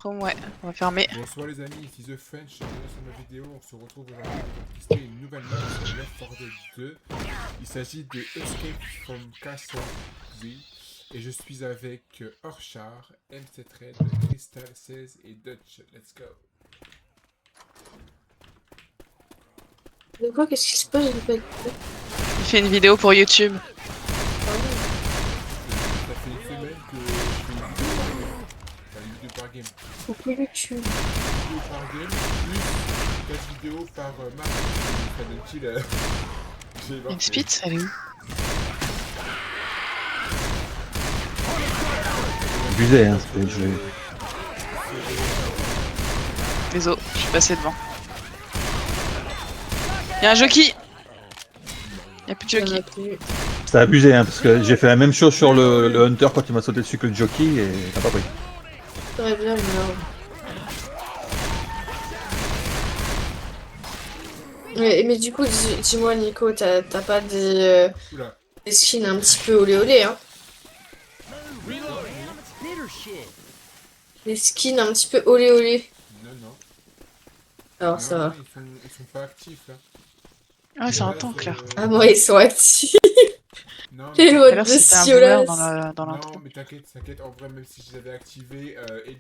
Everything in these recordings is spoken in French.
Chrome, ouais, on va fermer. Bonsoir les amis, ici The French, bienvenue sur ma vidéo. On se retrouve aujourd'hui pour tester une nouvelle map sur Left 4 Dead 2. Il s'agit de Escape from Castle Z. Et je suis avec Orchard, MC Red, Crystal 16 et Dutch. Let's go. De quoi? Qu'est-ce qui se passe? Il fait une vidéo pour YouTube. Ça fait une semaine que je fais une vidéo par game. Pourquoi YouTube? Une vidéo par game, plus 4 vidéos par map. Ça donne-t-il Une Spitz, elle est où? Abusé, hein, ce jeu. Désolé, je suis passé devant. Y'a un jockey! Y'a plus de jockey. C'est abusé, hein, parce que j'ai fait la même chose sur le Hunter quand il m'a sauté dessus que le jockey et t'as pas pris. Très bien, non. Mais du coup, dis-moi Nico, t'as pas des skins un petit peu olé olé, hein? Des skins un petit peu olé olé. Non, non. Alors Non, ça va. ils sont pas actifs là. Ah, c'est un tank là. Ah moi ils sont actifs. Non, Les mais, Tout lois à l'heure, de c'était un Siolas. boomer dans l'intro. non, mais t'inquiète, en vrai, même si je les avais activés, Elise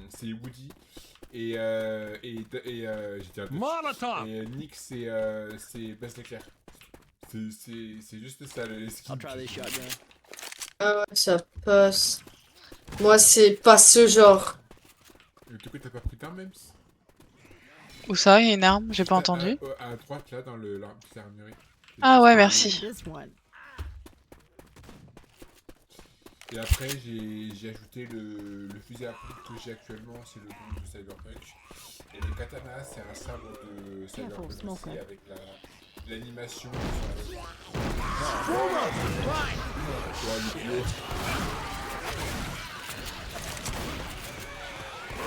c'est Woody. Et j'ai dit Molotov! et Nick c'est Buzz l'éclair. C'est juste ça le skin. I'll try this shotgun. Ah ouais, ça passe. Moi c'est pas ce genre. Du coup, t'as pas pris d'arme même? Où ça? Il y a une arme? J'ai pas entendu. À droite là, dans l'armurerie. Ah ouais, merci. This one. Et après, j'ai ajouté le fusil à pompe que j'ai actuellement, c'est le groupe de Cyberpunk. Et le katana, c'est un sabre de Cyberpunk aussi, avec l'animation.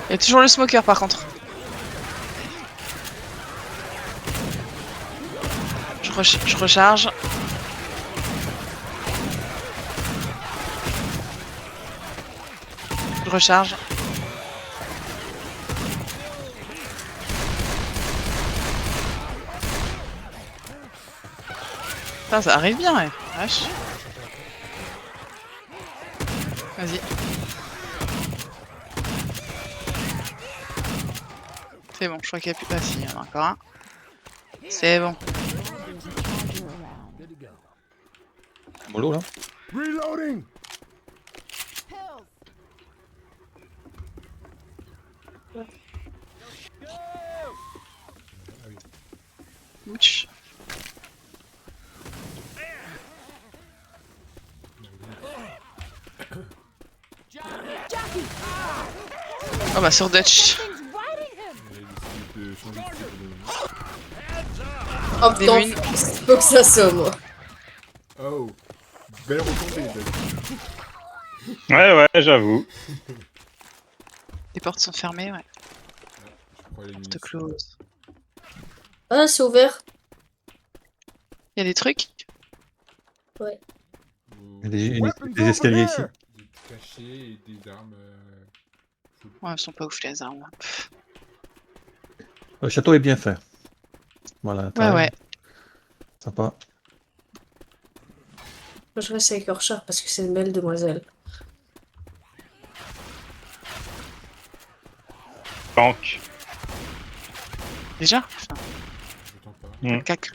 Il y a toujours le smoker par contre. Je recharge. Je recharge. Putain, ça arrive bien, ouais. Vache. Vas-y. C'est bon, je crois qu'il n'y a plus. Ah si, il y en a encore un. C'est bon. Mollo là. Reloading! Ouch. Oh bah sur Dutch. Oh Des putain, runes. faut que ça somme. Oh, belle retombée. Ouais, j'avoue. Les portes sont fermées, ouais. Je crois les Porte close. Ah c'est ouvert. Il y a des trucs? Ouais. Il y a des escaliers ici. Des cachets et des armes. Ouais, elles sont pas ouf les armes. Le château est bien fait. Voilà. Ouais. Moi Sympa. je reste avec Orchard parce que c'est une belle demoiselle. Tank. Déjà? Putain, Je t'entends pas. Mm. cac.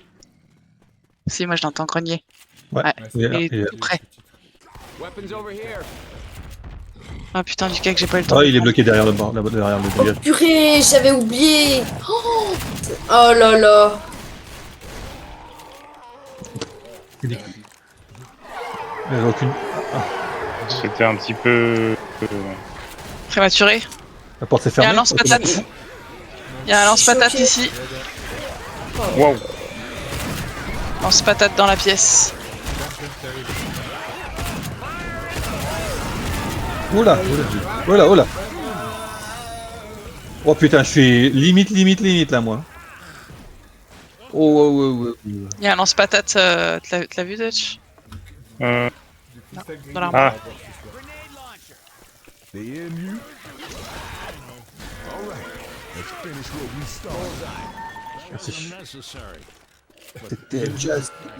Si, moi je l'entends grogner. Ouais. Ouais. Il est là, Il est il est là. tout près. Weapons over here. Ah putain, du cac, j'ai pas eu le temps. Ah, il est bloqué derrière le bord, derrière le Oh dégage. purée, j'avais oublié. Oh là là. Il n'y a aucune. C'était un petit peu... Prématuré. La porte s'est Il y a un fermée. lance-patate. Il y a un lance-patate Choqué. ici. Wow. Lance-patate dans la pièce. Oula, oula. Oh putain, je suis limite là, moi. Oh. Il y a un lance-patate. Tu l'as vu, Dutch? Du cristal gris. Dans l'armoire. Ah. Grenade launcher. Let's finish what we started. Merci. Unnecessary.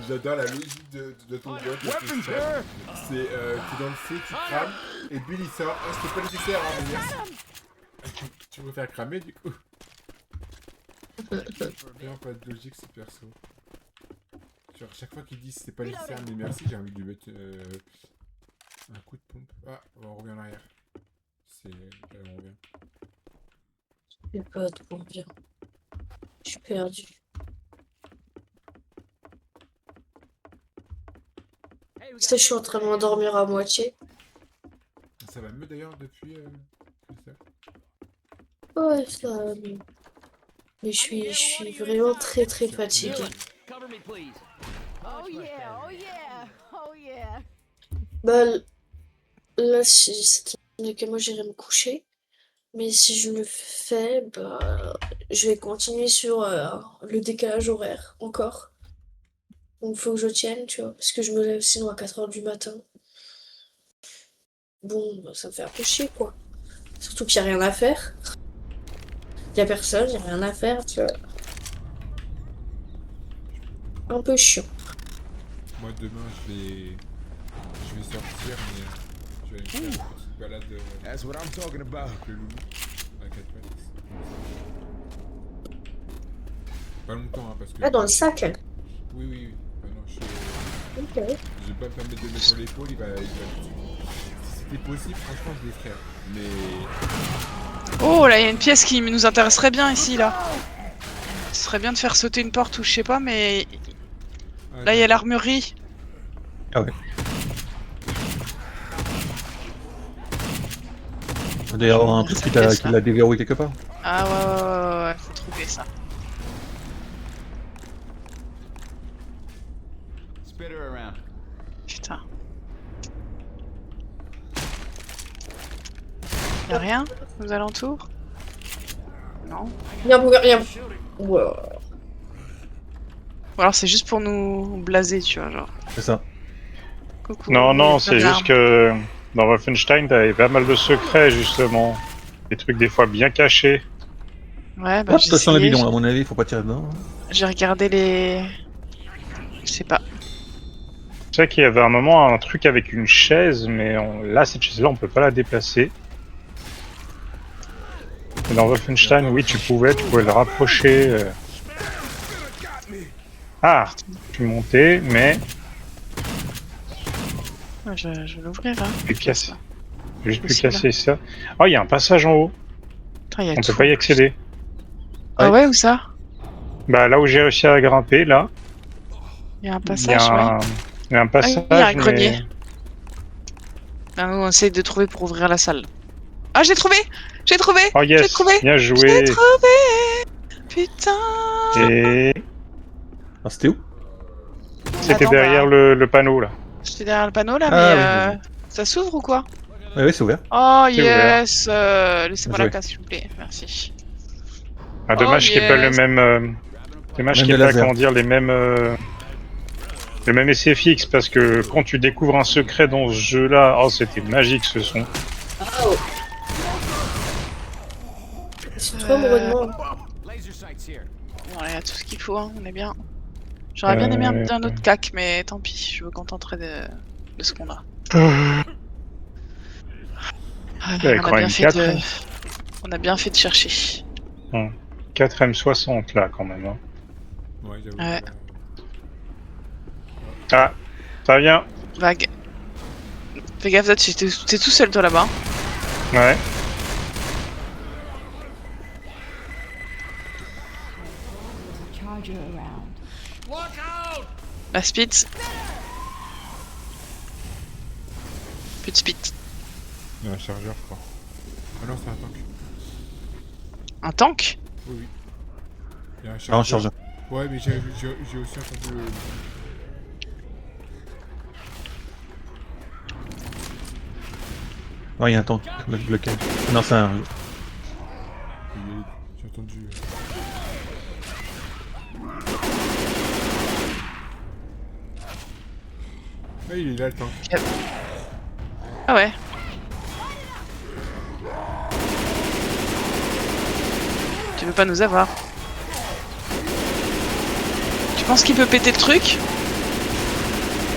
J'adore la logique de ton bot. Weapons here! C'est t'es dans le feu, tu crames, et Bill il sort. Ah, c'était pas nécessaire, hein, mais merci. Tu préfères cramer du coup? Vraiment pas de logique ce perso. Genre, chaque fois qu'il dit c'est pas nécessaire, mais merci, j'ai envie de lui mettre un coup de pompe. Ah, on revient en arrière. C'est. Là, on revient. J'ai pas de bon bien. Je suis perdu. Je suis en train de m'endormir à moitié. Ça va mieux d'ailleurs depuis. Ça. Ouais, ça va mieux. Mais je suis vraiment très fatiguée. Cover me, please. Oh yeah, oh yeah, oh yeah. Bah, là, c'est que moi j'irai me coucher. Mais si je le fais, bah, je vais continuer sur le décalage horaire encore. Donc faut que je tienne, tu vois, parce que je me lève sinon à 4h du matin. Bon, bah, ça me fait un peu chier, quoi. Surtout qu'il n'y a rien à faire. Il n'y a personne, il n'y a rien à faire, tu vois. Un peu chiant. Moi demain je vais sortir, mais je vais aller faire une petite balade That's what I'm talking about. avec le loulou à 4 pattes. Pas longtemps, hein, parce que. Ah, dans le sac. Oui, oui, oui. Ah non, Ok. je vais pas me permettre de le mettre sur l'épaule, il va. Si c'était possible, franchement, je le ferais. Mais. Oh, là, il y a une pièce qui nous intéresserait bien ici, là. Ce serait bien de faire sauter une porte ou je sais pas, mais Ah, là, il y a l'armurerie. Ah ouais. Il doit y avoir un truc qui l'a déverrouillé quelque part. Ah ouais, faut trouver ça. Spitter around. Putain. Y'a rien aux alentours? Non. Rien. Ouais. Ou alors c'est juste pour nous blaser, tu vois, genre. C'est ça. Coucou. Non, non, Bonne c'est arme. juste que dans Wolfenstein, t'avais pas mal de secrets, justement. Des trucs des fois bien cachés. Ouais, bah Hop, j'ai attention le essayé, bidon, à mon avis, faut pas tirer dedans. j'ai regardé les... Je sais pas. Je sais qu'il y avait un moment un truc avec une chaise, mais là, cette chaise-là, on peut pas la déplacer. Et dans Wolfenstein, oui, tu pouvais le rapprocher. Ah, tu montais, mais Ouais, je vais l'ouvrir, hein. plus casser. Juste plus Possible. casser ça. Oh, il y a un passage en haut. Putain, y a On tout. peut pas y accéder. Ah ouais, où ça? Bah là où j'ai réussi à grimper, là, Y a un il y passage, a ouais. il y a un passage. il y a un mais- grenier. Là, nous, on essaye de trouver pour ouvrir la salle. Ah, j'ai trouvé! J'ai trouvé! Oh J'ai yes, trouvé! bien J'ai joué. trouvé! Putain! Et Ah, c'était où? c'était Attends, derrière bah, le panneau là. j'étais derrière le panneau là, Ah, mais oui, oui, ça s'ouvre ou quoi? Oui, oui, c'est ouvert. Oh C'est ouvert. yes! Laissez-moi Bien la joué. case s'il vous plaît, merci. Ah, dommage Oh, qu'il n'y ait pas le yes. même. Dommage Même qu'il n'y ait de pas, laser. comment dire, les mêmes. Le même SFX, parce que quand tu découvres un secret dans ce jeu-là, oh, c'était magique ce son. Oh. C'est trop amoureux. Laser sights here. Bon, il y a tout ce qu'il faut, hein, on est bien. J'aurais bien aimé un autre cac, mais tant pis, je me contenterai de ce qu'on a. Ah, Ouais, quand même 4, on a bien fait de chercher. 4 M60 là quand même. Hein. Ouais, j'avoue. Ouais. Ah, ça vient. Vague. Fais gaffe, t'es tout seul toi là-bas. Ouais. Charger around. La Spitz. Plus de Spitz. Il y a un chargeur, je crois. Ah non, c'est un tank. Un tank? Oui, oui. Il y a un Ah, chargeur. en chargeur. Ouais, mais j'ai aussi entendu le. Ouais, il y a un tank. Lequel? Non, c'est un. J'ai entendu. Ah, il est là le tank. Ah ouais. veut pas nous avoir. Tu penses qu'il peut péter le truc?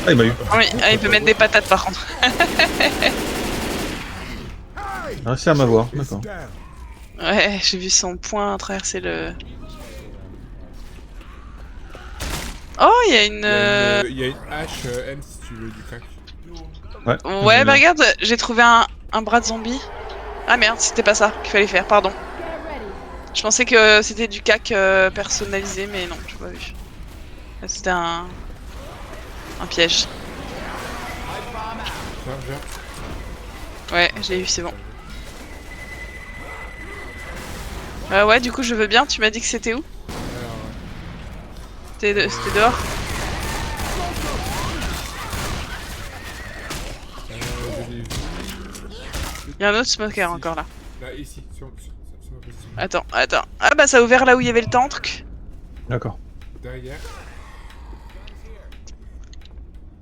Ah, il m'a eu. Ah oui, ah, il peut mettre des patates par contre. Il a réussi à m'avoir, d'accord. Ouais, j'ai vu son poing traverser le... Oh, il y a une... Il y a une hache M si tu veux du crack. Ouais, Ouais, bah regarde, j'ai trouvé un bras de zombie. Ah merde, c'était pas ça qu'il fallait faire, pardon. Je pensais que c'était du cac personnalisé, mais non, j'ai pas vu. C'était un piège. Viens. Ouais, j'ai eu, c'est bon. Ouais, du coup, je veux bien. Tu m'as dit que c'était où? C'était dehors? Je l'ai vu. Il y a un autre smoker encore là. Là, ici, sur ma position. Attends. Ah bah ça a ouvert là où il y avait le tank. D'accord. Derrière,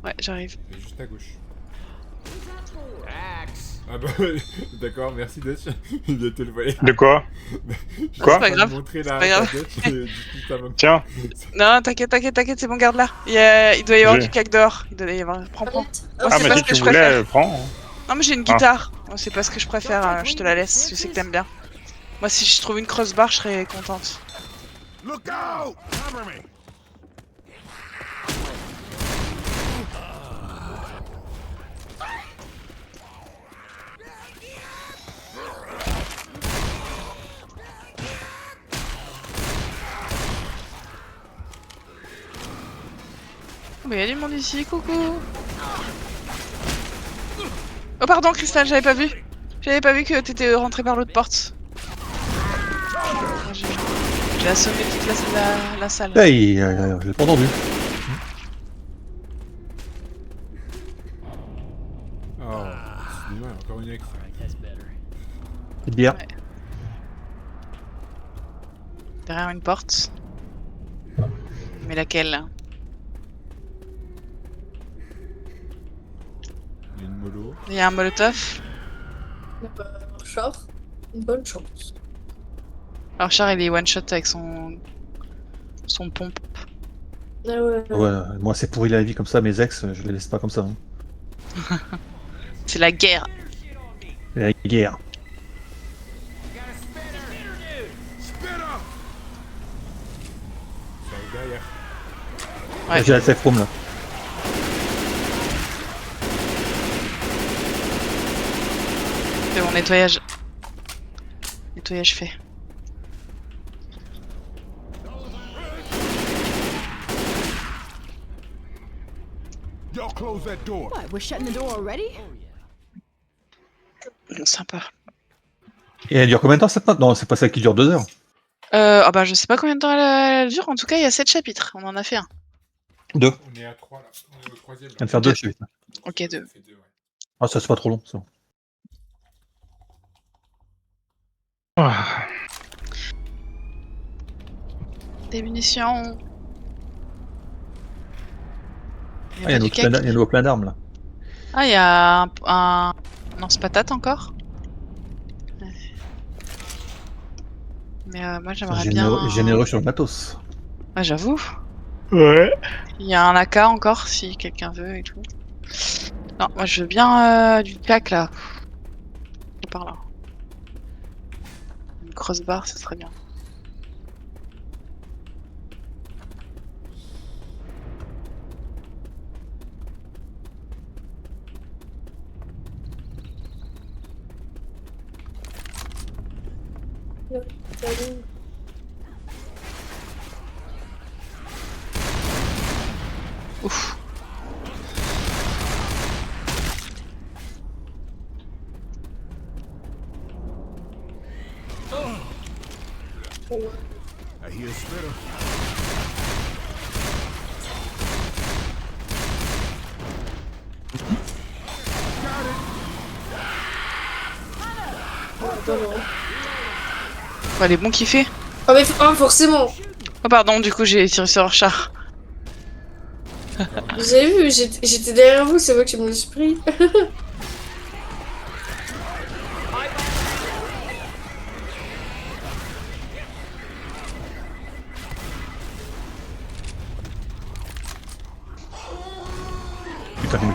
Ouais, j'arrive. et juste à gauche. Axe. Ah bah, d'accord, merci Dutch. Il vient te le voler. De quoi? C'est Quoi? pas grave. Montrer c'est la pas grave. Dutch, et du coup, ça manque. Tiens, Non, t'inquiète, c'est bon, garde là. Il doit y avoir du cac dehors. Il doit y avoir... Prends. Moi, ah c'est mais pas si ce que tu je voulais, préfère. prends. Non, mais j'ai une guitare. Moi, c'est pas ce que je préfère, je te la laisse. Je sais que t'aimes bien. Moi, si je trouve une crossbar, je serais contente. Look out! Cover me. Mais il y a du monde ici, coucou. Oh pardon, Crystal, j'avais pas vu. J'avais pas vu que t'étais rentré par l'autre porte. J'ai assommé toute la salle. Hey, je l'ai pas entendu. Oh, c'est mal, encore une ex. Petite bière. Ouais. Derrière une porte. Mais laquelle? Il y a une mollo. Il y a un molotov. Char, une bonne chance. Alors Char il est one shot avec son pompe. Ah ouais. Ouais, moi c'est pourri la vie comme ça, mes ex, je les laisse pas comme ça. Hein. C'est la guerre. La guerre. Ça arrive derrière. Ouais. J'ai la safe room là. C'est bon, nettoyage. Nettoyage fait. Y'all close that door. What? We're shutting the door already? Bon, sympa. Et elle dure combien de temps cette note? Non, c'est pas celle qui dure 2 heures. Ah bah je sais pas combien de temps elle dure. En tout cas, il y a 7 chapitres. On en a fait un. 2. On est à 3 là. On est au troisième. Je viens de faire 2 chez lui. Ok, 2. Ça fait 2, ouais. Ah, ça c'est pas trop long, ça. Ah, Des munitions. Il y Ah, il y a du cake. un nouveau plein d'armes là. Ah, il y a un lance-patate encore. Ouais. Mais moi j'aimerais bien. Généreux sur le matos. Ah, j'avoue. ouais. Il y a un AK encore si quelqu'un veut et tout. Non, moi je veux bien du cac là. Par là. Une crossbar, ça serait bien. Ouf. I hear a spitter. Ouais, les bons kiffés. Ah mais forcément. Oh pardon, du coup j'ai tiré sur Char. Vous avez vu, j'étais derrière vous, c'est moi qui me suis pris. putain,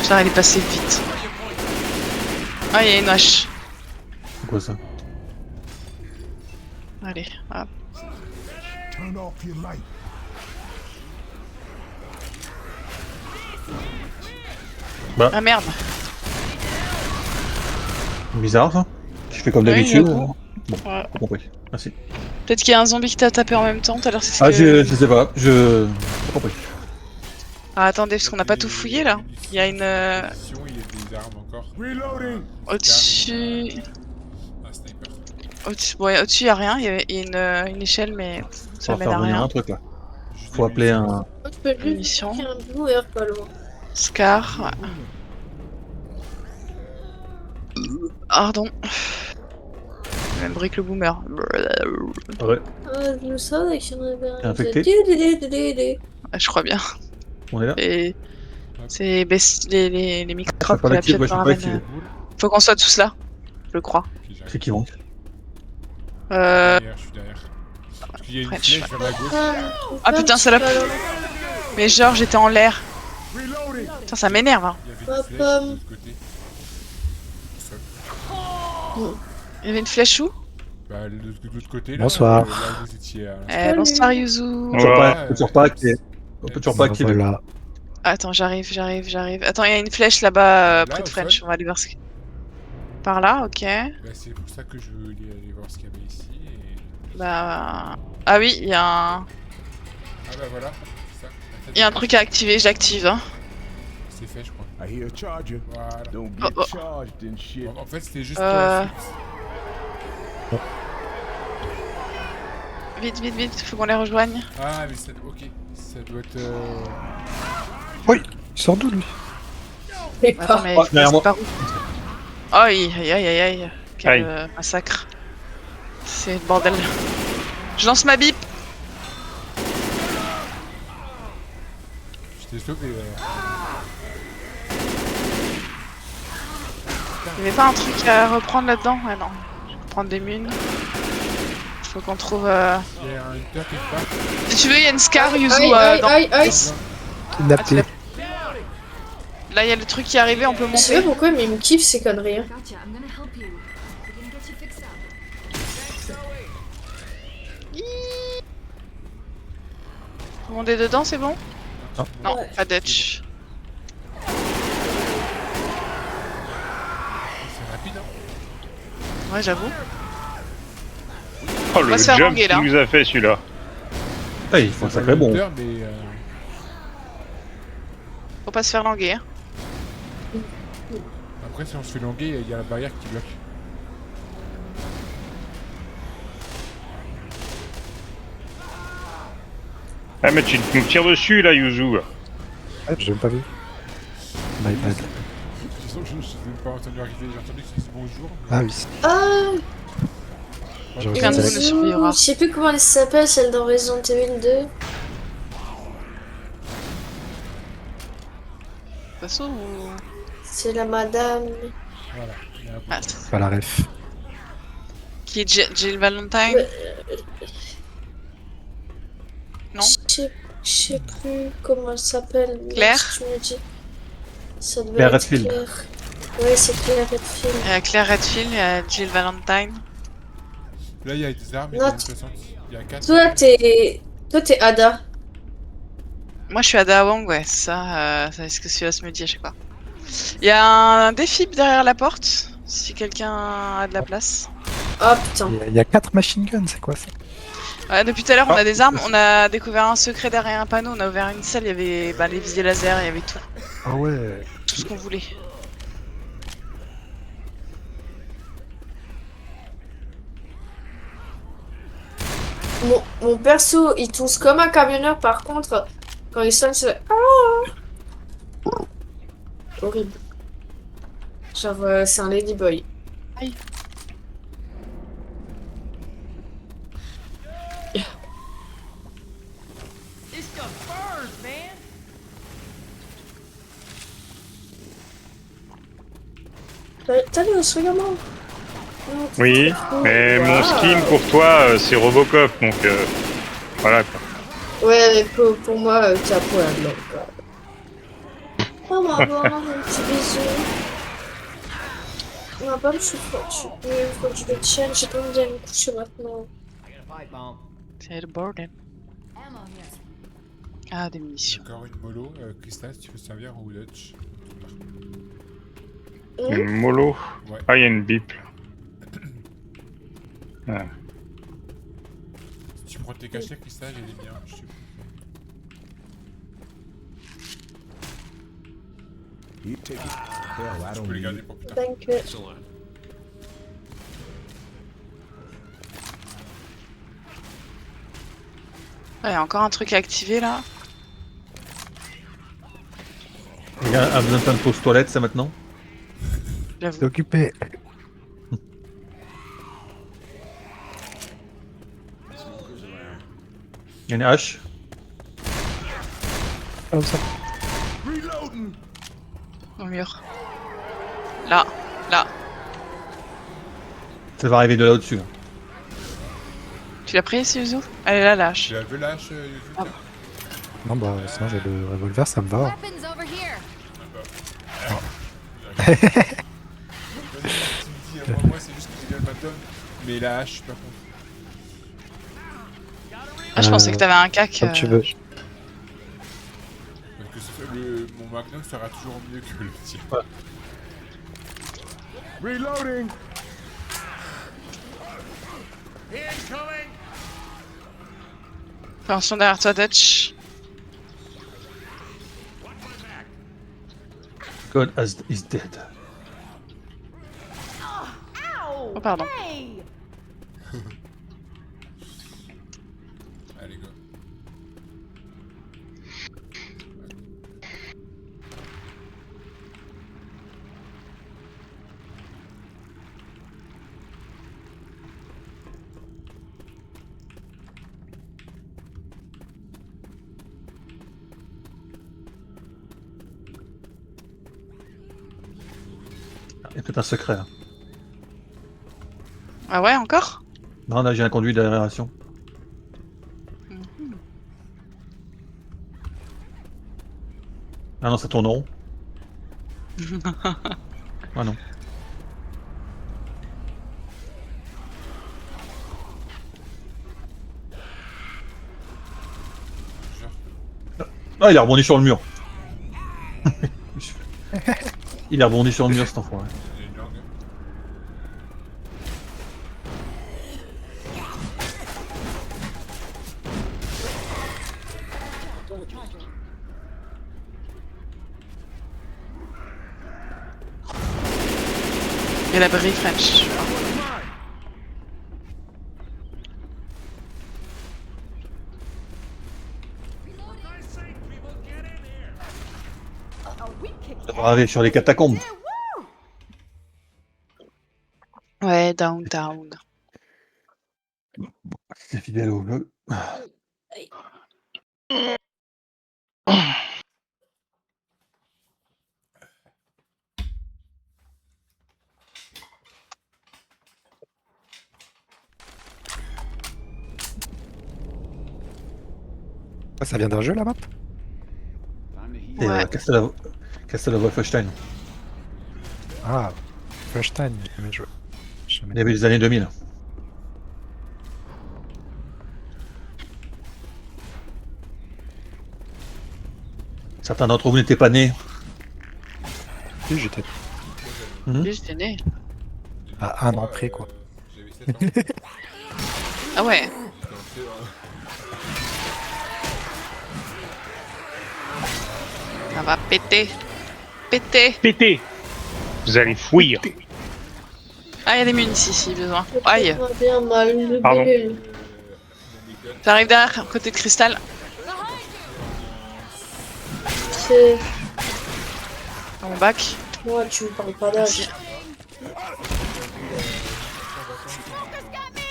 Putain, elle est passée vite. Ah, il y a une hache. c'est quoi ça? Allez, hop. Turn off your light. Ah merde. Bizarre ça. Je fais comme Oui, d'habitude. j'avoue. Bon, Ouais. pas compris. Merci. Peut-être qu'il y a un zombie qui t'a tapé en même temps, tout à l'heure c'est ce Ah, que... je sais pas, je. Pas compris. Ah, attendez, parce qu'on n'a pas tout fouillé là. Il y a une... Munitions, il y a des armes encore. Reloading. Au-dessus... Un sniper. Au-dessus, il y a rien. Il y a une échelle, mais ça On va mène faire à venir rien. un truc là. Juste Faut des appeler munitions. un. Je peux juste Munitions. faire un bouer pas loin. Scar, ouais. Pardon. Même brique le boomer. Ouais, Ah, je le savais qu'il y en avait un. Infecté. Ah, je crois bien. on est là. Et c'est les microbes pas que la activé, pièce moi, je suis pas ramène. activé. Faut qu'on soit tous là. Je le crois. Ok, j'arrive. C'est qui manque? Derrière, je suis derrière. Parce qu'il y a une French. flèche vers la gauche. Ah, putain, salope. Mais genre, j'étais en l'air. Reloading. Putain, ça m'énerve. Hein. Il y avait Hop, une flèche de l'autre côté. Seul. Il y avait une flèche où Bah, de l'autre côté, là. Bonsoir. Là où vous étiez. Bonsoir Yuzu. On Ouais. peut toujours pas activer. On peut toujours pas activer. Voilà. Attends, j'arrive. Attends, il y a une flèche là-bas Là, près de au French. sol. On va aller voir ce qu'il y a. Par là, ok. Bah, c'est pour ça que je voulais aller voir ce qu'il y avait ici. Et... Bah. Ah oui, il y a un. Ah, bah voilà. C'est ça. Il y a un truc à activer, j'active. Hein. C'est fait, je crois. I hear a charger. Voilà. Don't Oh, get oh. charged and shit. En fait, c'était juste Euh. pour la suite. Vite, faut qu'on les rejoigne. Ah, mais ça... Ok. Ça doit être... Il sort d'où lui? Mais Attends, pas. mais Oh, derrière c'est moi. par où? Aïe. Quel Aïe. massacre. C'est le bordel. Je lance ma bip. Je t'ai sauvé. Il y avait pas un truc à reprendre là-dedans? Ah non. Je vais prendre des munes. Faut qu'on trouve... Il y a un hunter quelque part. Si tu veux, il y a une Scar, Yuzu. Aïe. Kidnappé. Là, il y a le truc qui est arrivé, on peut Je sais pas monter. pourquoi, mais il me kiffe ces conneries. Hein. Gotcha, I'm gonna help you. We're gonna get you fixed up. Tout le monde est dedans, c'est bon? Non. Non, Ouais. pas Dutch. C'est rapide, hein. Ouais, j'avoue. Oh, le va se faire jump languer, qu'il là. nous a fait celui-là. Ah, il faut un C'est pas sacré le bon. hunter, mais... Faut pas se faire languer. Hein. Après, si on se fait languer, il y a la barrière qui bloque. Ah, mais tu nous tires dessus là, Yuzu. Ah, j'ai même pas vu. My bad. De toute façon, je ne suis même pas entendu arriver. J'ai entendu que c'était bonjour. Ah oui. Ah, J'ai Aucun de reçu nous ça. ne survivra. je sais plus comment elle s'appelle, celle dans Resident Evil 2. De toute façon, C'est la madame. Voilà. Il y a un ah, peu- Pas la ref. qui est Jill Valentine? Ouais. Non. Je sais plus comment elle s'appelle. mais Claire si tu me dis. Ça devait Claire être Redfield. Claire. Ouais, c'est Claire Redfield. Il y a Claire Redfield, il y a Jill Valentine. Là, il y a des armes. Non, Il y a 4. Toi, t'es Ada. Moi, je suis Ada Wong, ouais, c'est ça. C'est ce que celui-là se me dit à chaque fois. Il y a un défi derrière la porte, si quelqu'un a de la place. Ah putain. Il y a 4 machine guns, c'est quoi ça? Ouais, depuis tout à l'heure, on Ah. a des armes. On a découvert un secret derrière un panneau. On a ouvert une salle, il y avait les visées laser, il y avait tout. Ah ouais. Tout ce qu'on voulait. Mon perso, il tousse comme un camionneur, par contre, quand il sonne, c'est... Ah horrible. Genre, c'est un ladyboy. Aïe. T'as vu, regarde-moi. Oui, mais mon skin pour toi, c'est Robocop, donc voilà quoi. Ouais, mais pour moi, ta peau est blanc, quoi. Oh, maman, mon petit bisou. On va pas me souffler dessus. Il faut que je le tienne. J'ai pas envie d'aller me coucher maintenant. C'est le bordel. Ammo here. Ah, des munitions. Encore une mollo. Cristal, si tu veux servir en Dutch. Une mollo. Ouais. Ah, il y a une bip. Ah. Si tu prends tes cachets, Cristal, j'ai les miens. Je te... You take it. Hell, I Tu don't peux les need garder it. pour plus tard. Thank you. Ouais, encore un truc à activer là. Il y a besoin de plein de pauses toilettes, ça maintenant. C'est J'avoue. occupé. Il y a une hache. Comme ça. Reloading. Au mur. Là. Là. Ça va arriver de là au-dessus. Là. Tu l'as pris, Yuzu? Elle est là, lâche. Tu la veux lâche, Yuzu? Ah. Non, bah, sinon j'ai le revolver, ça me va. Weapons over here. Tu me dis, moi c'est juste que j'ai bien le bâton. Mais la hache, par contre. Ah, je pensais que t'avais un cac. Comme tu veux. Parce que mon magnum sera toujours mieux que le tien. Reloading. Attention derrière toi, Dutch. God is dead. Oh, pardon. Hey! Allez, go. Il y a peut-être un secret là. Ah ouais, encore? Non, là j'ai un conduit d'aération. Ah non, ça tourne rond. Ah non. Ah, il a rebondi sur le mur. Il a rebondi sur le mur cet enfoiré. J'ai une langue. Et la Berry French. Ça va arriver sur les catacombes. Ouais, downtown. C'est fidèle au jeu. Ah, ça vient d'un jeu, la map? Et Ouais. Castle of Wolfenstein. Ah, Wolfenstein, j'ai jamais joué. Jamais. Début des années 2000. Certains d'entre vous n'étaient pas nés. Si, j'étais J'étais né. à un an près, quoi. J'avais 7 ans. Ah ouais. Donc, Ça va péter. Péter. Pété. Vous allez fuir. Ah, il y a des munitions ici, besoin. Aïe. Ça va bien mal, le Pardon. bébé. T'arrives derrière, côté de cristal. C'est... Dans mon bac. Moi, tu me parles pas d'âge.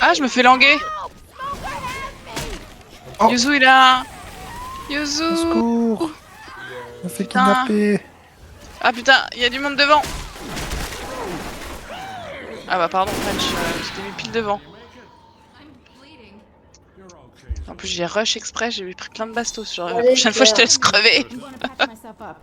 Ah, je me fais languer. Oh. Yuzu, il a... Au Yuzu. secours! On fait Putain. kidnapper! Ah putain, il y a du monde devant. Ah bah pardon, French, je t'ai mis pile devant. En plus, j'ai rush exprès, j'ai pris plein de bastos. Genre, la Allez, prochaine fois, je te Claire. laisse crever. I'm gonna patch myself up.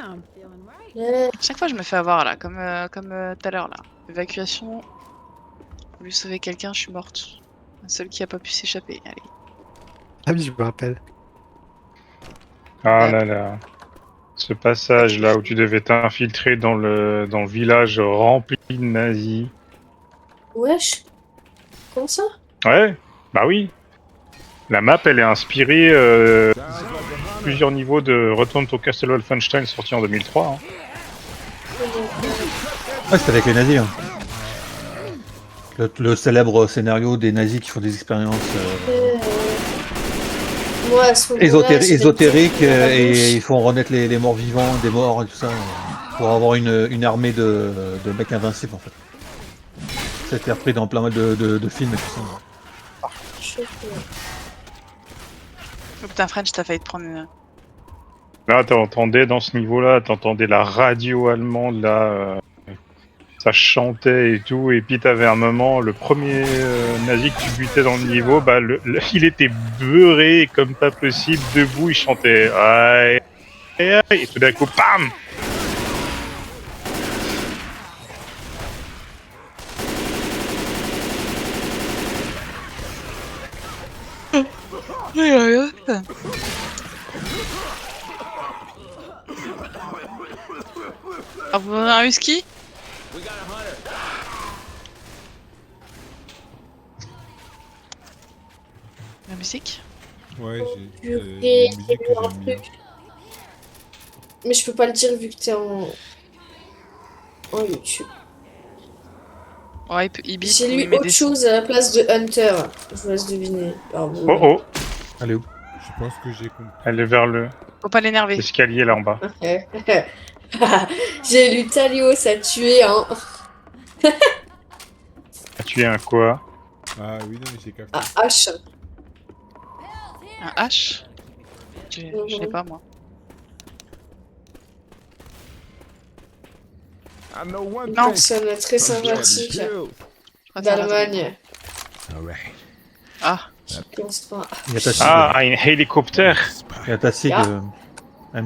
Now I'm feeling right. Chaque fois, je me fais avoir là, comme tout à l'heure là. Évacuation. J'ai voulu sauver quelqu'un, je suis morte. La seule qui a pas pu s'échapper. Allez. Ah oui, je me rappelle. Ah là là. Ce passage là où tu devais t'infiltrer dans le village rempli de nazis. Wesh. Comment ça? Ouais, bah oui. La map elle est inspirée plusieurs niveaux de Return to Castle Wolfenstein sorti en 2003. Hein. Ouais, c'était avec les nazis. Hein. Le célèbre scénario des nazis qui font des expériences Moi, à ce moment-là, ésotériques j'étais dans la et bouche. ils font renaître les morts vivants, des morts et tout ça, pour avoir une armée de mecs invincibles en fait. Ça a été repris dans plein mal de films et tout ça. Oh putain, French, t'as failli te prendre une... Là t'entendais dans ce niveau-là, t'entendais la radio allemande là, ça chantait et tout, et puis t'avais un moment, le premier nazi que tu butais dans le niveau, bah il était beurré comme pas possible, debout, il chantait aïe, aïe, aïe, et tout d'un coup, bam! Ah, vous voulez un husky? La musique? Ouais, j'ai Purée, une musique que un j'aime bien. truc. Mais je peux pas le dire vu que t'es en YouTube. Ouais, il bip J'ai ou il lu met autre des... chose à la place de Hunter. Je vous laisse deviner. Pardon. Oh oh, Allez où? Je pense que j'ai compris. elle est vers le Faut pas l'énerver. l'escalier là en bas. J'ai lu Talio, ça tué, hein. Ah, tu es un quoi? Ah oui, non, mais j'ai capté. Ah, H. Un H? Je l'ai pas, moi. I know one Non. thing. Personne très sympathique Je préfère la d'Allemagne. All right. Ah, Je pense pas. Il y a ta SIG, Ah, un hélicoptère. il y a ta SIG, Ah. Ems.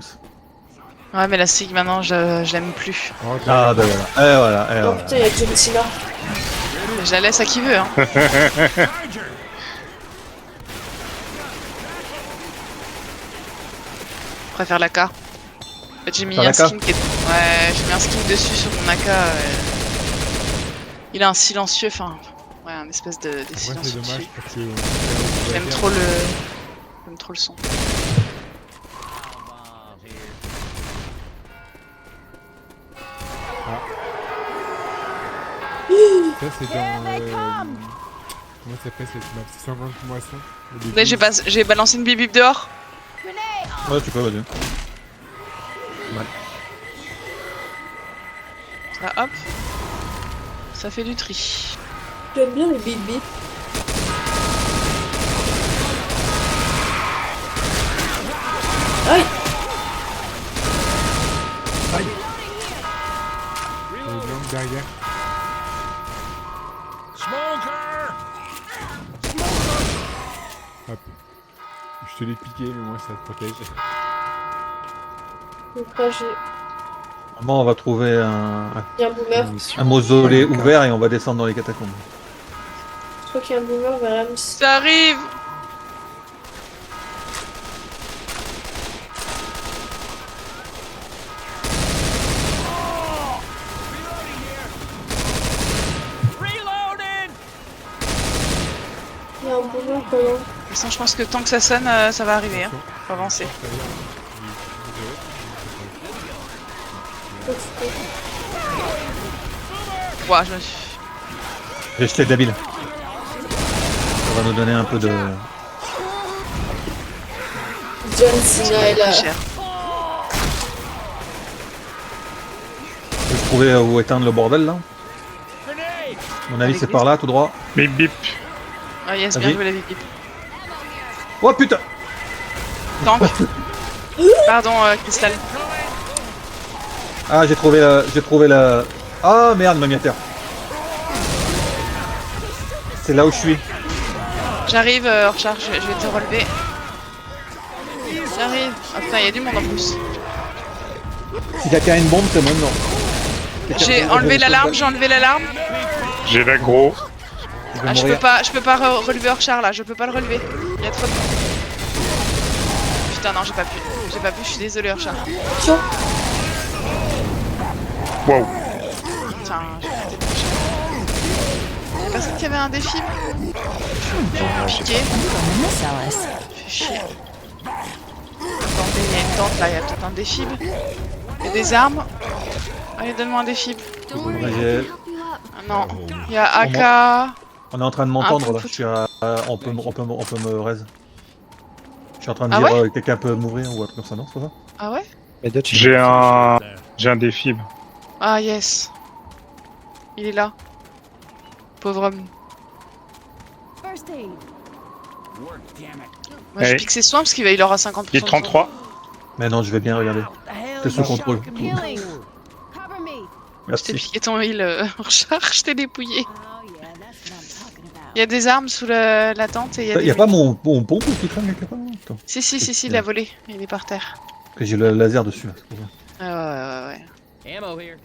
ouais, mais la SIG maintenant, je l'aime plus. Oh, Ah bah voilà, et voilà, et Oh voilà. putain, il y a John Cena. Je la laisse à qui veut, hein. Je préfère l'AK. En fait, j'ai mis T'as un l'AK? skin qui est... Ouais, j'ai mis un skin dessus sur mon AK. Il a un silencieux, enfin... Ouais, un espèce de Après, c'est silencieux dommage dessus. parce que. J'aime trop le... J'aime trop le son. Ça, c'est dans. Comment ça s'appelle cette map? C'est 120 moissons. au début. Là, j'ai balancé une bibib dehors. Ouais, tu peux, vas-y. Là, hop. Ça fait du tri. J'aime bien les bip bip. Aïe! Il y a une lampe derrière. Hop. Je te l'ai piqué, mais moi ça te protège. Donc là, j'ai Normalement, on va trouver il y a un boomer. un mausolée ouvert et on va descendre dans les catacombes. Je crois qu'il y a un boomer vers Ams. Ça arrive. Il y a un boomer pas loin. De toute façon, je pense que tant que ça sonne, ça va arriver. Hein. Faut avancer. Ouah, je me suis... J'ai jeté Dabil. Ça va nous donner un peu de... John Cena est là. cher. Je vais trouver où éteindre le bordel là. À mon avis, c'est par là, tout droit. Bip bip. Ah yes, Vas-y. bien joué la bip. Oh putain! Tank. Pardon, Crystal. Ah, j'ai trouvé la... Ah merde, ma terre. C'est là où je suis. J'arrive, recharge, je vais te relever. J'arrive. Ah putain, il y a du monde en plus. Si quelqu'un a une bombe, c'est maintenant. J'ai enlevé l'alarme, j'ai enlevé l'alarme. J'ai l'aggro. Je vais Ah, mourir. je peux pas relever Orchard là, je peux pas le relever. Il y a trop de... Putain, non, j'ai pas pu. J'ai pas pu, je suis désolée, Orchard. Attention. Wow. Putain, j'ai raté le prochain. Y'a personne qui avait un défi? Piqué. Fait chier. Attendez, il y a une tente là, il y a peut-être un défib. Il y a des armes. Allez, donne-moi un défib. J'ai- Ah, non, il y a AK. On est en train de m'entendre Un là. peu Je suis à... on peut me raise. Je suis en train de Ah dire ouais quelqu'un peut m'ouvrir ou un truc comme ça, non? C'est pas ça? Ah ouais? Mais d'autres, J'ai un défib. Ah yes. Il est là. Pauvre homme. First aid. Moi je Ouais. pique ses soins parce qu'il aura 50%. Il est 33. Mais non, je vais bien regarder. The hell T'es you sous contrôle. shock? I'm healing. Cover me. Je t'ai Merci. piqué ton heal, Orchard, je t'ai dépouillé. Oh yeah, that's what I'm talking about. Il y a des armes sous la tente et il y a des... Y'a pas mon pompe qui traîne quelque part? Attends. Si, il l'a volé. Il est par terre. Que j'ai le laser dessus là. c'est pour ça. Ah ouais. Ammo here.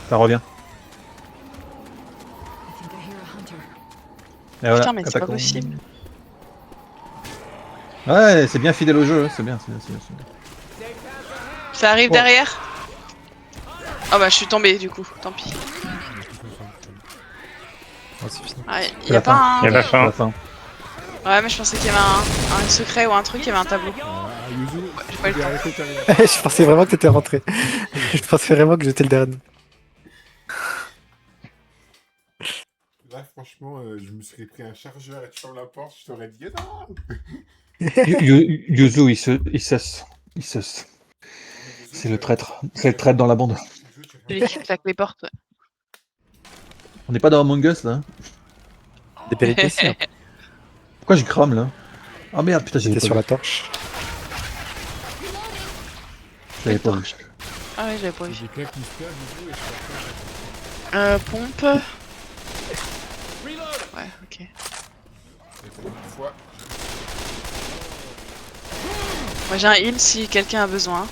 Ça revient. I think I hear a hunter. Et voilà, Putain, mais c'est pas attaquons. possible. Ouais, c'est bien fidèle au jeu, hein, c'est bien, c'est bien, c'est bien. Ça arrive Ouais. derrière? Ah bah je suis tombé du coup, tant pis. Oh, c'est fini. Ah, C'est y a la pas Il y a un... la À fin. la fin. Ouais mais je pensais qu'il y avait un secret ou un truc, il y avait un tableau. Ah, Yuzu, J'ai pas eu le temps. arrêté derrière. Je pensais vraiment que t'étais rentré. Je pensais vraiment que j'étais le dernier. Là, franchement, je me serais pris un chargeur et tu fermes la porte, je t'aurais dit non. Yuzu, il cesse. Il cesse. C'est le traître. C'est le traître dans la bande. Celui qui claque les portes. Ouais. On n'est pas dans Among Us là hein? Des péripéties. Hein. Pourquoi je crame là? Ah merde, putain, j'avais T'es pas sur vu. la torche. J'avais pas vu. Ah ouais j'avais pas vu. J'ai quelqu'un qui se perd, Yuzu, et je suis Pompe. Ouais, ok. Et pour une fois, Moi j'ai un heal si quelqu'un a besoin.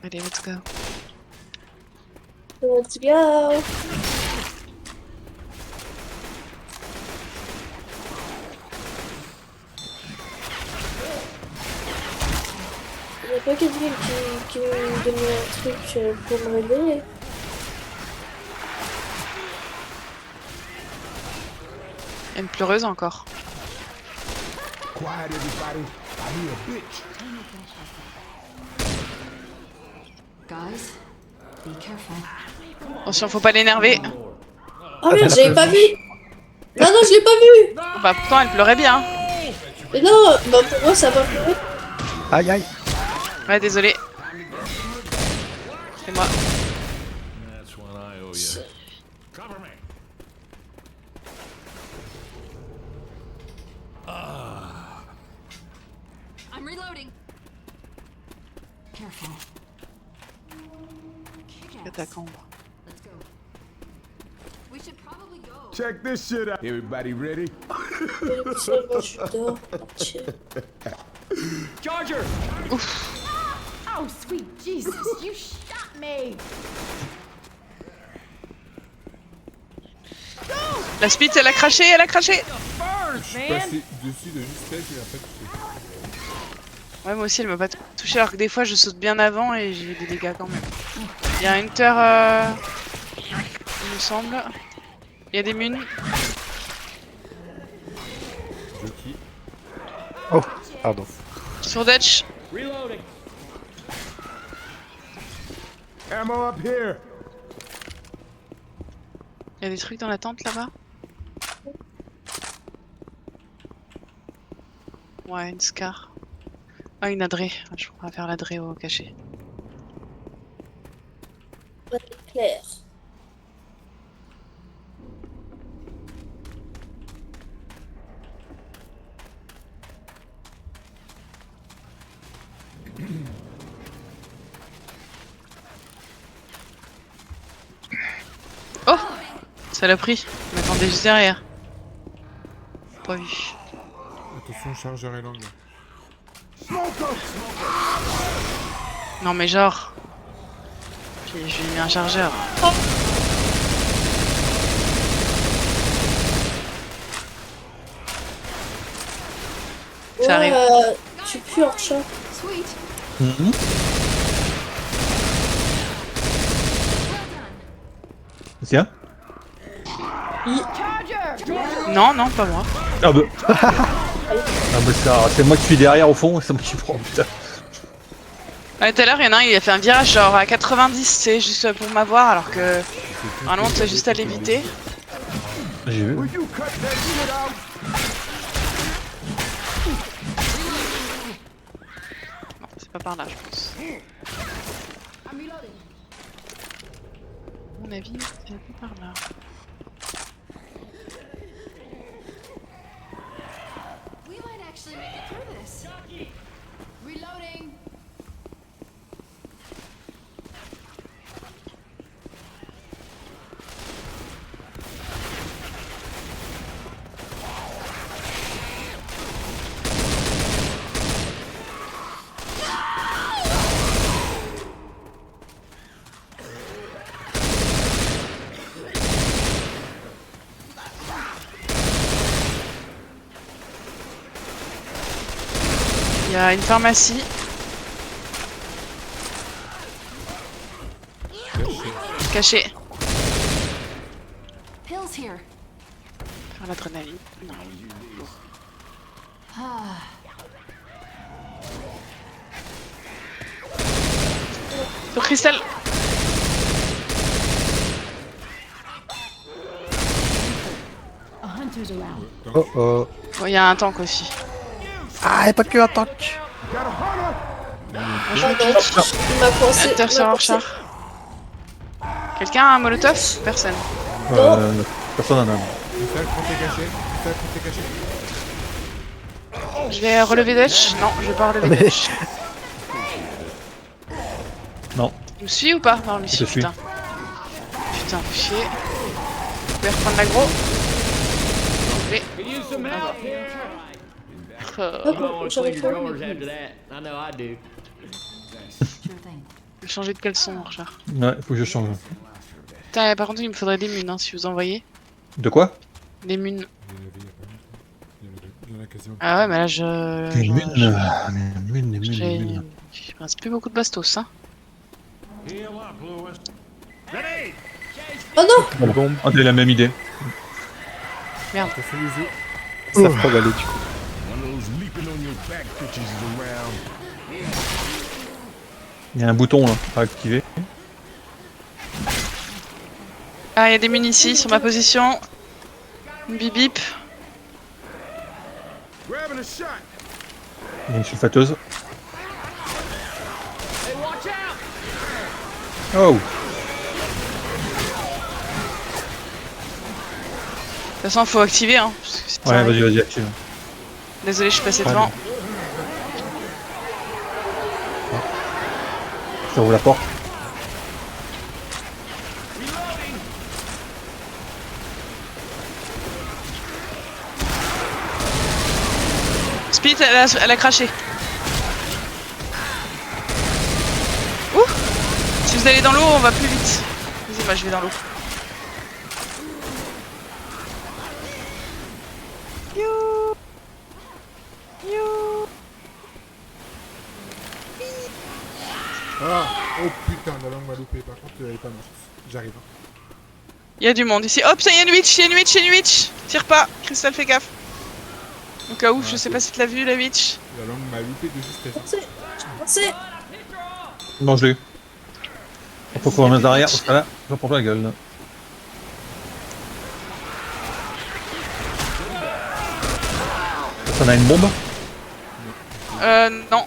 Allez, let's go. Let's go. Y'a pas quelqu'un qui me donne un truc pour me réveiller? Il y a une pleureuse encore. Quiet, everybody. I hear a bitch. Guys, be careful. Attention, faut pas l'énerver. Ah merde, j'avais pas vu! Non, non, je l'ai pas vu! Bah pourtant elle pleurait bien. Mais non, bah pour moi ça va pleurer. Aïe aïe. Ouais, désolé. C'est moi. I'm reloading. Careful. Kick-ass. Attaquant. Let's go. We should probably go. Check this shit out. Everybody ready? Seulement je dors. Tiens. Charger! Oh, sweet Jesus, you shot me. La Spitz, elle a craché, elle a craché. je suis passé dessus de justesse et en fait, Ouais, moi aussi, elle m'a pas touché alors que des fois je saute bien avant et j'ai des dégâts quand même. Il y a un Hunter, il me semble. Il y a des munes. Joki. Oh, pardon. Sur Dutch. Reloading. Ammo up here. Il y a des trucs dans la tente là-bas. Ouais, une Scar. Ah, une Adré. Je pourrais faire l'Adré au cachet. Claire. Oh! Ça l'a pris. Je m'attendais juste derrière. pas vu. Attention, chargeur est longue. Non mais genre... J'ai mis un chargeur. Ça arrive. Tu pues hors chat. Sweet. Mhm. Tiens. Non, non, pas moi. Ah bah. Ah bah ça, c'est moi qui suis derrière au fond, c'est moi qui prends, putain. Ouais, tout à l'heure, il y en a un, il a fait un virage genre à 90, c'est juste pour m'avoir, alors que normalement, tu as juste à l'éviter. J'ai vu. Will you cut that shit out? Non, c'est pas par là, je pense. I'm reloading. À mon avis, c'est un peu par là. We might actually make it through this. Reloading. Il y a une pharmacie. Cachée. Pills here. Faire l'adrénaline. Non. Ah. Sur Cristal. A hunter's around. Oh oh. Oh, il y a un tank aussi. Ah, et pas que un tank. Got a hunter. Moi, je me Non, pique. il m'a coincé. Hunter il sur m'a un coincé. char. Quelqu'un a un molotov? Personne. Personne en a. Cristal, prends tes cachets. Cristal, prends tes cachets. Je vais relever Dutch. Non, je vais pas relever Mais- Dutch. Non. Il me suit ou pas? Non, il me Je suit, suis. putain. Putain, fais chier. Je vais reprendre l'aggro. Enlever. Could use some help here. Euh, You might want to J'aurais clean pas your eu. drawers after that. I know I do. Sure thing. je vais changer de caleçon, Richard. Ouais, faut que je change. Putain, par contre, il me faudrait des munes, hein, si vous envoyez. De quoi? Des munes. Il y en a quasiment. Ah ouais, mais là, je... Des je- munes. Des munes, des j'ai- munes. Il me reste plus beaucoup de bastos, hein. Oh non! La bombe. On a la même idée. Attention, Yuzu. Ils savent pas y aller du coup. One of those leaping on your back bitches is around. Il y a un bouton là à activer. Ah, il y a des munes ici, sur ma position. Bip bip. Grabbing a shot. Il y a une sulfateuse. Hey, watch out! Oh! De toute façon, faut activer, hein. Parce que si ça Ouais, arrive- vas-y, active. Désolé, je suis passé Allez. devant. Ça ouvre la porte. Split, elle a craché. Ouh! Si vous allez dans l'eau, on va plus vite. Vas-y, moi je vais dans l'eau. You. You. Ah! Oh putain, la langue m'a loupé. Par contre, elle est pas morte. J'arrive. Il y a du monde ici. Hop, ça y est, une witch, il y a une witch, il y a une witch. Tire pas, Crystal, fais gaffe. Au cas où, je sais pas si tu l'as vu, la witch. La langue m'a loupé de justesse. Coincé! Coincé! Non, je l'ai eu. Faut qu'on remettre derrière, parce que là, j'en prends plein la gueule. Là. Ça en a une bombe? Non.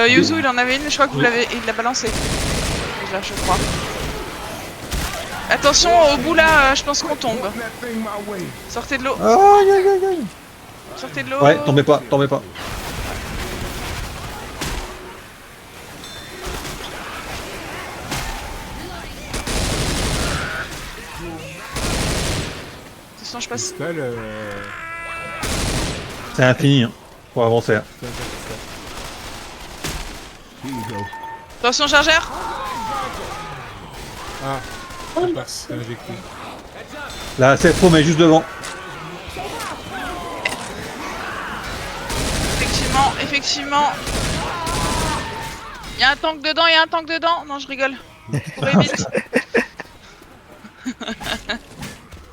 Yuzu, il en avait une, mais je crois que il l'a balancée. Déjà, je crois. Attention, au bout là, je pense qu'on tombe. That thing my way. Sortez de l'eau. Aïe aïe aïe aïe! Sortez de l'eau. Ouais, tombez pas, tombez pas. Attention, je passe. Cristal, C'est infini, hein, pour avancer. Hein. C'est un ça. Here you go. Attention, chargeur. Ah, Oh, c'est merci. injecté. Là, c'est trop, mais juste devant. Effectivement. Il y a un tank dedans, Non, je rigole. Courez vite.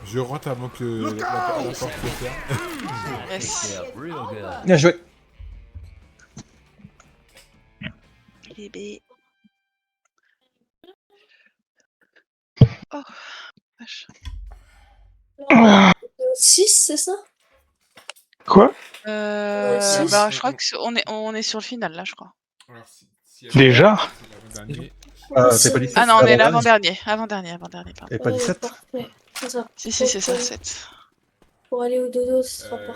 Je rentre avant que la porte se ferme. Yes. Bien joué. Bébé. Oh, vache. 6, c'est ça? Quoi? six. Bah, je crois qu'on est sur le final, là, je crois. Alors, si Déjà? c'est l'avant-dernier. C'est pas 17. Ah non, on est l'avant-dernier. l'avant-dernier, pardon. Et pas 17. Parfait. C'est ça. Si, c'est ça, 7. Pour aller au dodo, ce sera pas.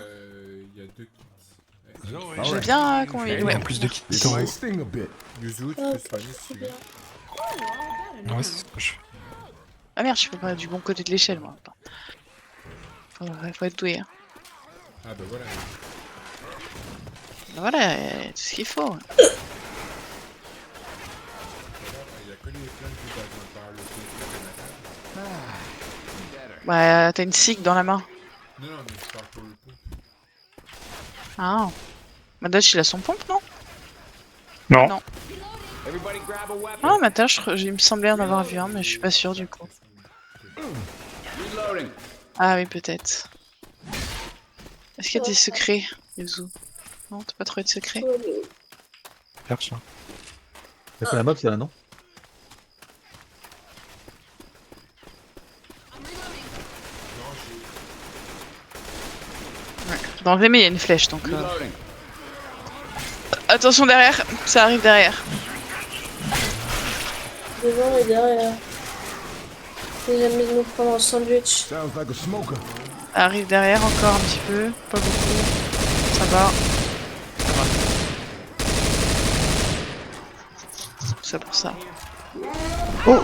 Il y a 2 kits. All J'ai right. bien convaincu. Il y Ouais. a plus de kits. This might sting a bit. Yuzu, tu Ah, peux soigner si tu veux. Ouais, c'est ce que je fais. Ah merde, je peux pas du bon côté de l'échelle, moi. Attends. Faut être doué. Hein. Ah bah voilà. Voilà, tout ce qu'il faut. Il y a que les flingues du bas dont on parle, le coup de Bah, t'as une SIG dans la main. Non, mais je parle pour le coup. Ah. Madash, il a son pompe, non? Non. Non. Everybody grab a weapon. Ah, Madash, il me semblait en avoir vu un, mais je suis pas sûr du coup. Reloading. Ah oui, peut-être. Est-ce qu'il y a des secrets, Yuzu? Non, t'as pas trouvé de secrets? Cherche. C'est pas la mob, c'est là, non? Ouais. Dans le VME, il y a une flèche, donc... Reloading. Attention derrière, ça arrive derrière. Devant et derrière. Les amis de nous prendre un sandwich. Sounds like a smoker. Ça arrive derrière encore un petit peu, pas beaucoup. Ça va. C'est pour ça. Oh!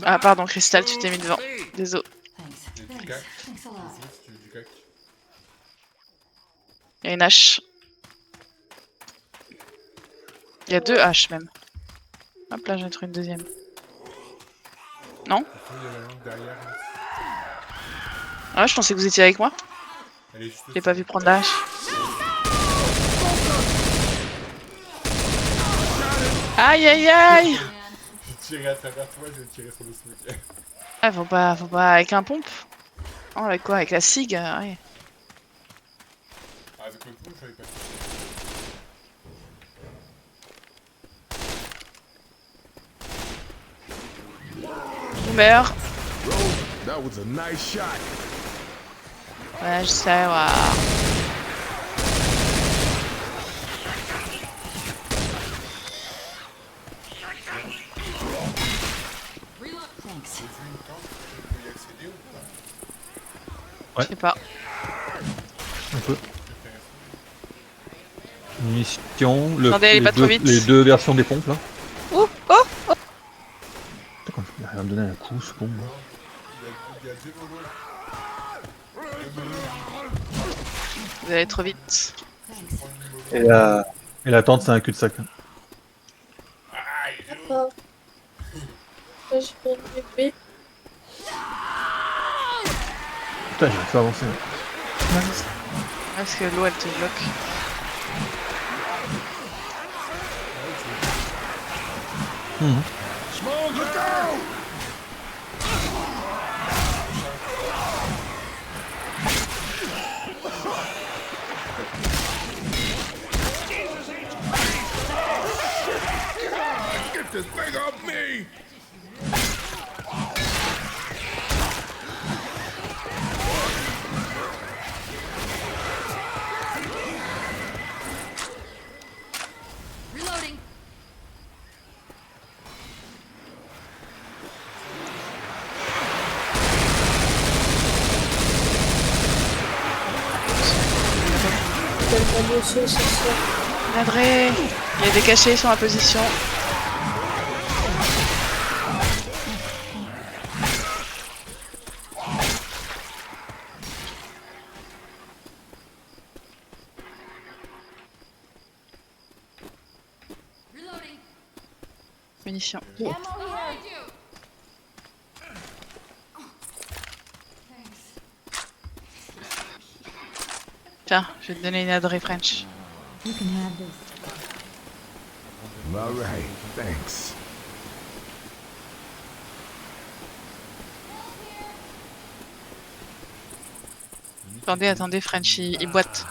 Ah pardon, Crystal, tu t'es mis devant. Désolé. Il y a du cac. Thanks a lot. Yuzu, si tu veux du cac. Il y a une hache. Il y a 2 haches même. Hop là, j'en ai trouvé une deuxième. Non? Il y a la langue derrière. Ah, je pensais que vous étiez avec moi. Elle est juste Je l'ai pas vu prendre la hache. Aïe aïe aïe! J'ai tiré à travers toi, j'ai tiré sur le smoke. Ah, faut pas avec un pompe. Oh, avec quoi? Avec la SIG? Ouais. Ah, avec le coup, j'avais pas touché. On meurt. That was a nice shot. Ouais, je sais, ouais. Thanks. Tu veux une tente? Tu peux y accéder ou pas? Je sais pas. Un peu. Munitions, Attendez, allez pas trop vite. les 2 versions des pompes là. Oh! Oh! Oh! Putain, quand il va me donner un coup, ce con. Là. Il y a 2 molos. Vous allez trop vite. Et la tente, c'est un cul-de-sac. Hein. Ah. Là, j'ai bien bébé. Putain, j'ai fait avancer. Parce que l'eau, elle te bloque. Smoke, look out! Get this thing off me! Reloading. Tellement de choses, c'est ça. Madré! Il y a des cachets sur ma position. munitions. Ammo here. Tiens, je vais te donner une adresse French. You can have this. All right, thanks. Attendez, French, il boite.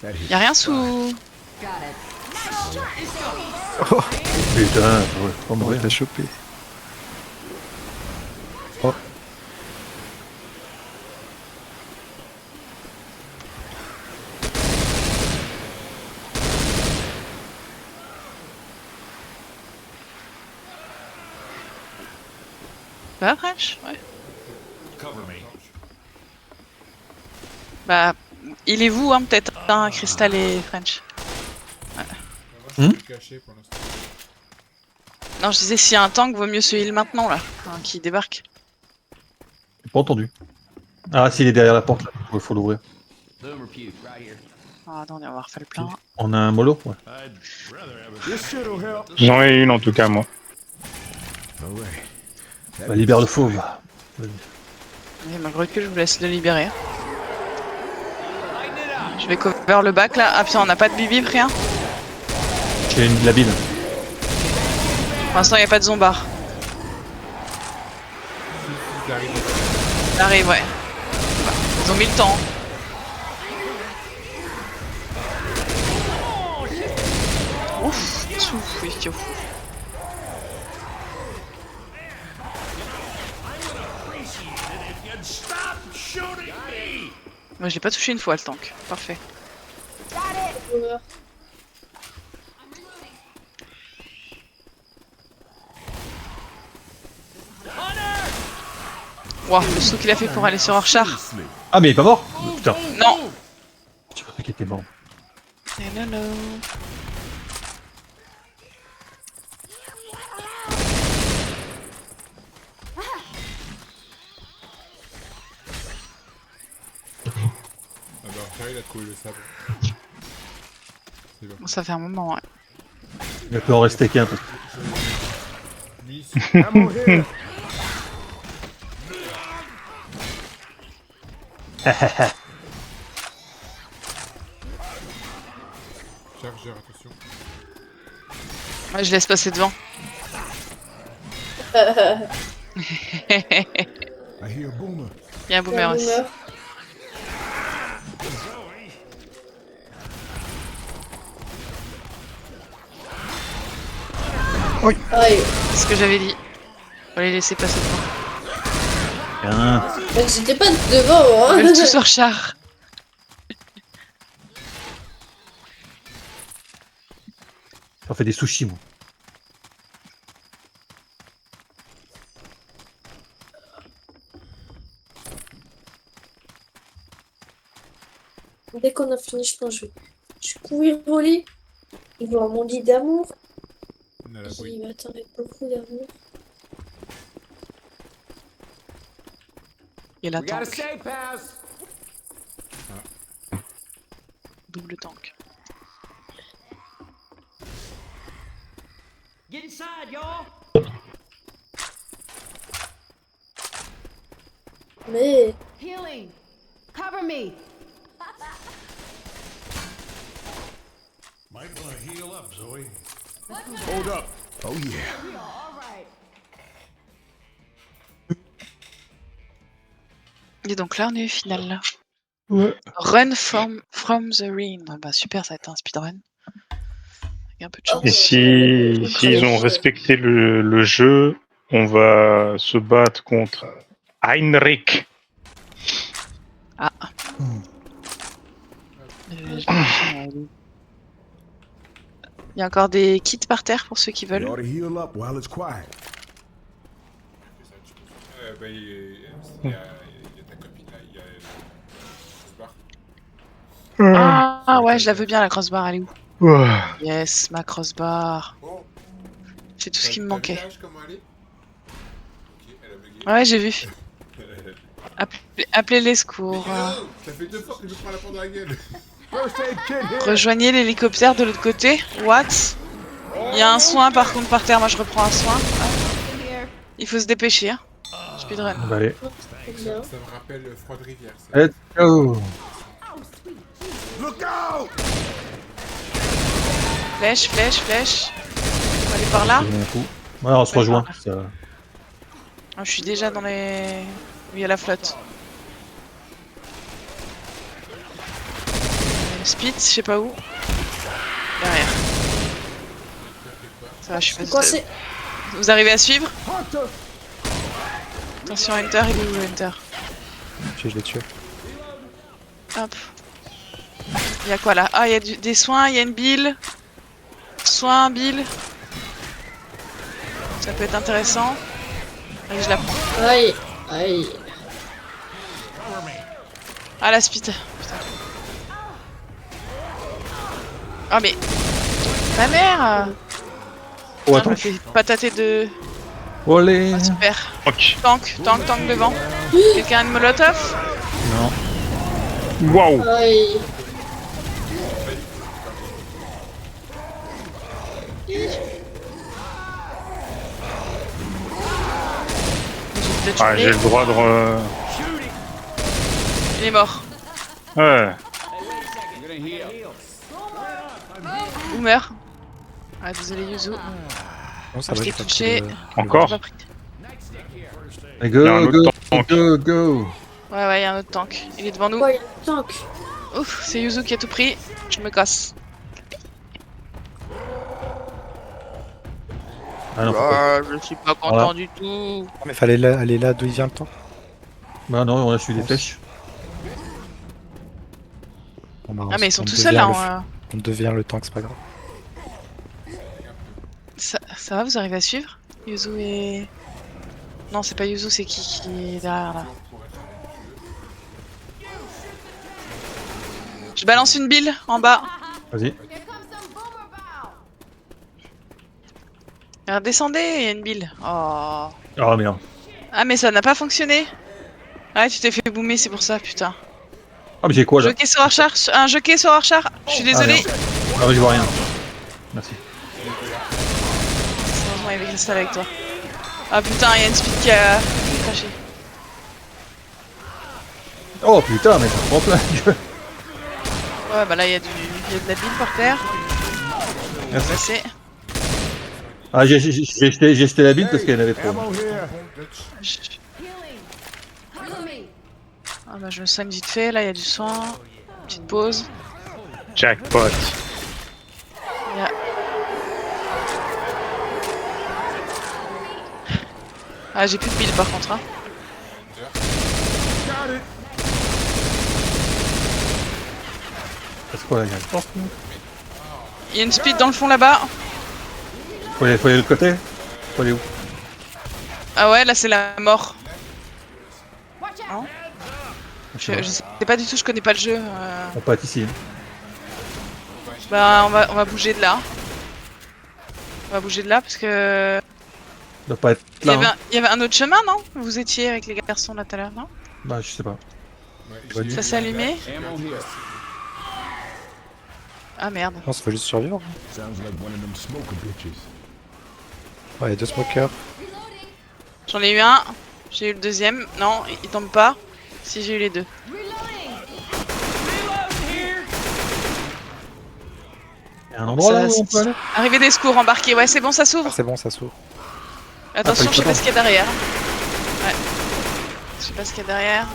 That hit. Y'a rien sous... Putain, ouais, pas On mourir. t'a chopé. Bah, French, ouais. Bah, il est vous, hein, peut-être, hein, Crystal et French. Moi, je suis caché pour l'instant. Non, je disais, s'il y a un tank, vaut mieux se heal maintenant, là, hein, qui débarque. J'ai pas entendu. Ah, s'il est derrière la porte, là. Ouais, faut l'ouvrir. Ah, attendez, on va refaire le plein. On a un mollo? Ouais. This shit'll help. J'en ai une en tout cas, moi. All right. Bah, libère le fauve. Et malgré que je vous laisse le libérer. Je vais cover le bac, là. Ah, putain, on n'a pas de bibib, rien. J'ai une de la bile. Pour l'instant, il n'y a pas de zombard. Il arrive. Ça arrive, ouais. Ils ont mis le temps. Ouf, ouf, oui, ouf. Moi, je l'ai pas touché une fois, le tank. Parfait. Wow, le saut qu'il a fait pour aller sur Orchard. Ah, mais il est pas mort? Putain, Non. j'ai cru qu'il était mort. Hello. Ah bah, Charlie, il a trouvé le sabre. C'est bon. Bon, ça fait un moment, ouais. Il peut en rester qu'un. Parce que... Lui, Ammo here. chargeur, attention. Ouais, je laisse passer devant. I hear a boomer. Il y a un boomer aussi. Aïe. C'est ce que j'avais dit. Faut les laisser passer devant. Bien. Donc j'étais pas devant, Ils hein. veulent tous sur char. J'en fais des sushis, moi. Dès qu'on a fini, je pense que je vais courir au lit. Il va mon lit d'amour. On a la bouille. Il m'attend avec beaucoup d'amour. Il y a la We got a tank. safe house. Double tank. Get inside, y'all. Mais Healing. Cover me. Hold up. Oh yeah. All right. Et donc là, on est au final. Là. Ouais. Run from the ring. Ah bah super, ça va être un speedrun. Avec un peu de chance. Et s'ils ont respecté le jeu, on va se battre contre Heinrich. Ah. Il y a encore des kits par terre pour ceux qui You veulent. ought to heal up while it's quiet. Bah, il y a ta copine là, il y a le crossbar. Ah ouais, je la veux bien la crossbar, elle est où? Ouah. Yes, ma crossbar. Oh, C'est tout ce qui me manquait. Comment elle est? Ouais, j'ai vu. Appelez les secours. Ça fait 2 fois que je me prends la porte dans la gueule. First aid kit here. Rejoignez l'hélicoptère de l'autre côté. What? Il y a un soin par contre par terre, moi je reprends un soin. Il faut se dépêcher. Hein. Speedrun. Bah, allez, Bien. Ça me rappelle Froide Rivière. Ça. let's go. Look out! Flèche, flèche, flèche. On va aller par là. C'est un coup. Ouais, on se rejoint. Ça... Ah, je suis déjà dans les... où il y a la flotte. Speed, je sais pas où. Derrière. Ça va, je suis pas Quoi c'est? Vous arrivez à suivre? Hunter! Attention, Hunter, il est où Hunter? Je l'ai tué. Hop. Il y a quoi là? Ah, il y a des soins, il y a une bile. Soins, bile. Ça peut être intéressant. Allez, je la prends. Aïe, aïe. Ah, la speed. Putain. Ah, mais. Ta mère! Oh, Putain, attends. je me fais patater de. Olé. Ah, super. Ok. Tank devant. Quelqu'un a une molotov? Non. Waouh. Aïe. Ah, j'ai le droit de... Il est mort. Ouais. Ou meurt. Ah, désolé, Yuzu. Non, ça Je va, t'ai j'ai pas touché. pris Encore J'ai pas pris. Allez, Il y a un go, autre go, tank. go, go. Ouais, ouais, il y a un autre tank. Il est devant nous. Ouais, il y a un tank. Ouf, c'est Yuzu qui a tout pris. Je me casse. Ah non, faut pas. Je suis pas content Voilà. du tout. Ah, mais fallait aller là d'où il vient le temps. Bah non, on a suivi des flèches. Bon, bah, Ah, mais ils sont on tous devient seuls là. le- Hein. On devient le tank, c'est pas grave. Ça va, vous arrivez à suivre? Yuzu et. Non, c'est pas Yuzu, c'est qui est derrière là? Je balance une bille en bas. Vas-y. Here comes some boomer bow. Alors, descendez, il y a une bille. Oh. Ah merde. Ah, mais ça n'a pas fonctionné. Ah, tu t'es fait boomer, c'est pour ça, putain. Ah mais j'ai quoi là? Jockey sur Archer, un jockey sur Archer. Je suis désolé. merde. Ah mais je vois rien. Merci. Heureusement, il y avait Crystal avec toi. Ah putain, il y a une speed qui a craché. Oh putain, mais ça prend plein la gueule. Ouais, bah là, il y a de la bille par terre. Merci. Passé. Ah j'ai jeté la bille parce qu'elle avait trop. Ammo here. Healing. Heal me. Ah bah, je me soigne vite fait. Là, il y a du soin. Petite pause. Jackpot. Il y a- Ah, j'ai plus de bille par contre. Hein. Got it. C'est quoi là? Il y a une porte, là. Il y a une speed dans le fond là-bas. Faut aller de l'autre côté? Faut aller où? Ah ouais, là, c'est la mort. Watch out. Non Je sais pas. Je sais pas du tout, je connais pas le jeu. On peut être ici. Bah, on va bouger de là. On va bouger de là parce que. Il doit pas être Il y, là. avait Hein. il y avait un autre chemin, non? Vous étiez avec les garçons là tout à l'heure, non? Bah je sais pas. Ouais, Ça s'est allumé? Ammo here. Ah merde. Non, ça faut juste survivre. Sounds like one of them smoker bitches. Ouais, il y a deux smokers. J'en ai eu un. J'ai eu le deuxième. Non, il tombe pas. Si, j'ai eu les deux. Il y a un endroit là où on peut aller? Arrivée des secours embarqués. Ouais, c'est bon, ça Ah, s'ouvre. c'est bon, ça s'ouvre. Attention, pas je sais le pas ce qu'il y a derrière. Ouais. Je sais pas ce qu'il y a derrière.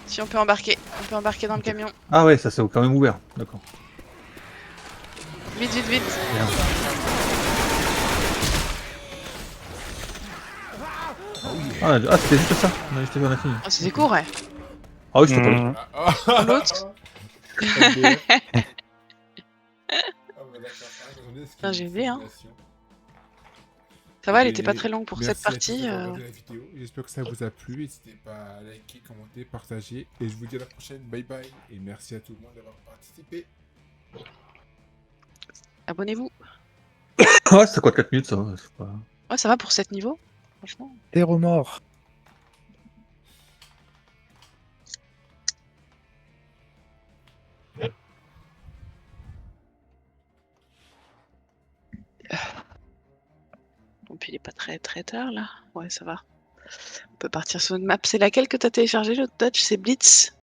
Si on peut embarquer. On peut embarquer dans le camion. Ah ouais, ça c'est quand même ouvert. D'accord. Vite, vite, vite. Merde. Ah c'était juste ça. On a fini. Oh, c'était court, ouais. Ah oui, c'était pas le Mmh. L'autre. Putain, j'ai aimé, hein. Ça va, elle était pas très longue pour Merci cette partie. à tous d'avoir regardé la vidéo. J'espère que ça vous a plu. N'hésitez pas à liker, commenter, partager. Et je vous dis à la prochaine. Bye bye. Et merci à tout le monde d'avoir participé. Abonnez-vous. Ouais, c'est quoi 4 minutes ça? C'est pas... Ouais, ça va pour 7 niveaux. Franchement. Des remords. puis il est pas très tard là. Ouais, ça va. On peut partir sur une map. C'est laquelle que t'as téléchargé, l'autre Dodge? C'est Blitz?